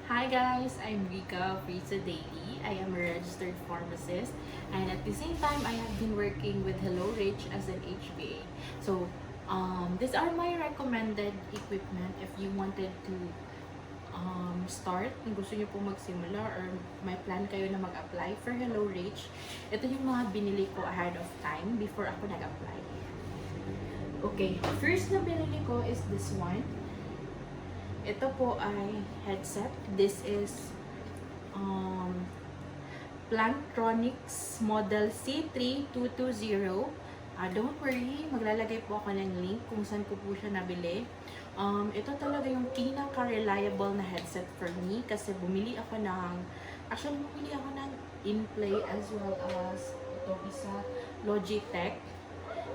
Hi guys, I'm Rika Frieza Daily. I am a registered pharmacist and at the same time I have been working with Hello Rich as an HBA. So, these are my recommended equipment if you wanted to start, kung gusto niyo po magsimula or may plan kayo na mag-apply for Hello Rich. Ito yung mga binili ko ahead of time before ako nag-apply. Okay, first na binili ko is this one. Ito po ay headset. This is Plantronics model C3220. Don't worry, maglalagay po ako ng link kung saan ko po siya nabili. Ito talaga yung pinaka-reliable na headset for me kasi bumili ako ng InPlay as well as ito isa Logitech.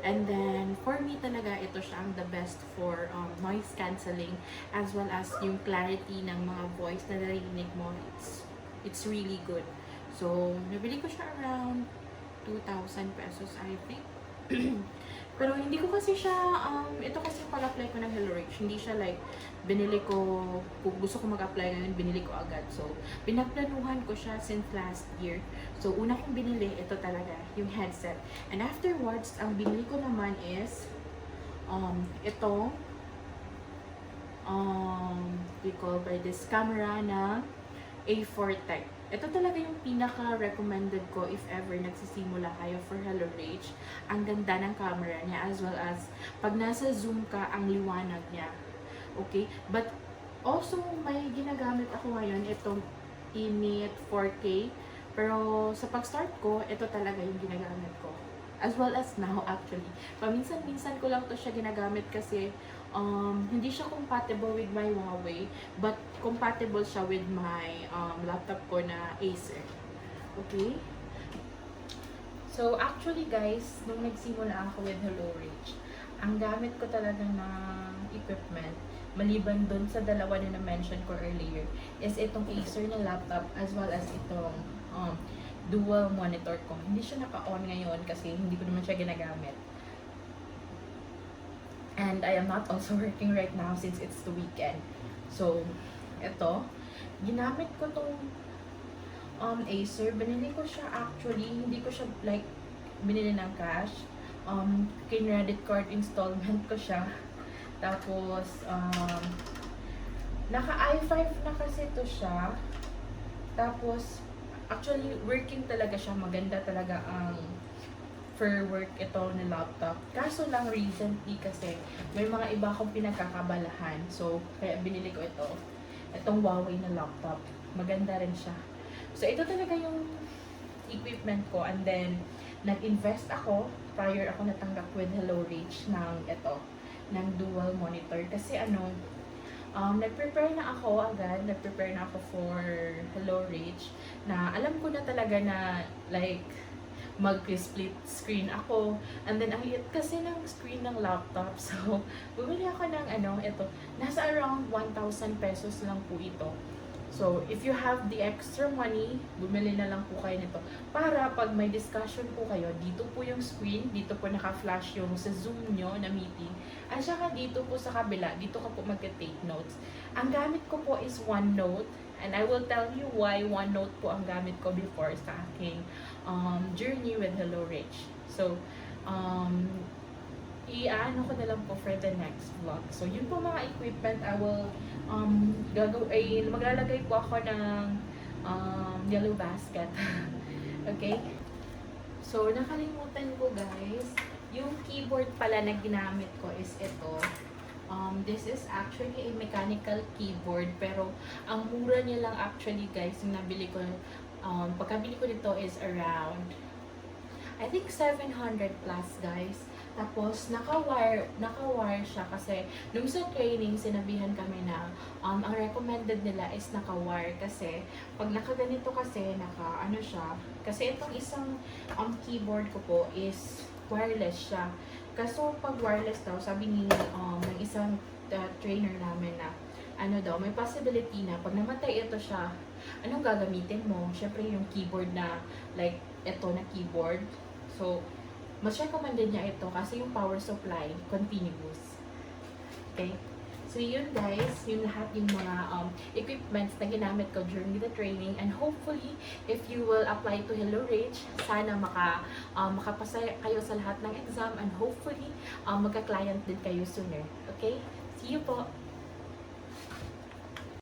And then, for me talaga, ito siya ang the best for noise cancelling as well as yung clarity ng mga voice na narinig mo. It's really good. So, nabili ko siya around 2,000 pesos, I think. Pero hindi ko kasi siya, ito kasi pag-apply ko ng Hello Rich, hindi siya like, binili ko, kung gusto ko mag-apply ngayon, binili ko agad. So, pinaplanuhan ko siya since last year. So, una kong binili, ito talaga, yung headset. And afterwards, ang binili ko naman is, itong, we call by this camera na A4 Tech. Ito talaga yung pinaka-recommended ko if ever nagsisimula kayo for Hello Rich. Ang ganda ng camera niya as well as pag nasa zoom ka, ang liwanag niya. Okay? But also, may ginagamit ako ngayon, itong Init 4K. Pero sa pag-start ko, ito talaga yung ginagamit ko. As well as now, actually. Paminsan-minsan ko lang to siya ginagamit kasi hindi siya compatible with my Huawei, but compatible siya with my laptop ko na Acer. Okay? So, actually guys, nung nagsimula ako with Hello Rich, ang gamit ko talaga ng equipment, maliban dun sa dalawa na na-mention ko earlier, is itong Acer na laptop as well as itong dual monitor ko. Hindi siya naka-on ngayon kasi hindi ko naman siya ginagamit. And I am not also working right now since it's the weekend. So, ito, ginamit ko tong Acer. Binili ko siya actually, hindi ko siya like binili ng cash. Credit card installment ko siya. Tapos, naka i5 na kasi to siya. Tapos, actually, working talaga siya. Maganda talaga ang for work ito na laptop. Kaso lang recently kasi may mga iba akong pinagkakabalahan. So, kaya binili ko ito. Itong Huawei na laptop. Maganda rin siya. So, ito talaga yung equipment ko. And then, nag-invest ako prior ako natanggap with Hello Rich ng ito, ng dual monitor. Kasi nag-prepare na ako agad. Nag-prepare na ako for Hello Rich na alam ko na talaga na like mag-split screen ako. And then, ang liit kasi ng screen ng laptop. So, bumili ako ng ito. Nasa around 1,000 pesos lang po ito. So, if you have the extra money, bumili na lang po kayo nito. Para pag may discussion po kayo, dito po yung screen, dito po naka-flash yung sa Zoom nyo na meeting. At saka dito po sa kabila, dito ka po mag-take notes. Ang gamit ko po is OneNote. And I will tell you why OneNote po ang gamit ko before sa aking journey with Hello Rich. So, i-ano ko na lang po for the next vlog. So, yun po mga equipment. I will maglalagay po ako ng yellow basket. Okay? So, nakalimutan ko guys, yung keyboard pala na ginamit ko is ito. This is actually a mechanical keyboard, pero ang mura niya lang actually guys, yung nabili ko, pagkabili ko nito is around, I think 700 plus guys. Tapos, naka-wire siya kasi nung sa training, sinabihan kami na ang recommended nila is naka-wire kasi pag nakaganito kasi, siya. Kasi itong isang keyboard ko po is wireless siya. Kaso pag wireless daw, sabi ni ng isang trainer namin na may possibility na pag namatay ito siya, anong gagamitin mo? Syempre yung keyboard na like ito na keyboard. So, mas recommended niya ito kasi yung power supply continuous. Okay? So yun guys, yun lahat yung mga equipments na ginamit ko during the training, and hopefully if you will apply to Hello Rage, sana makapasa kayo sa lahat ng exam, and hopefully magka-client din kayo sooner. Okay? See you po!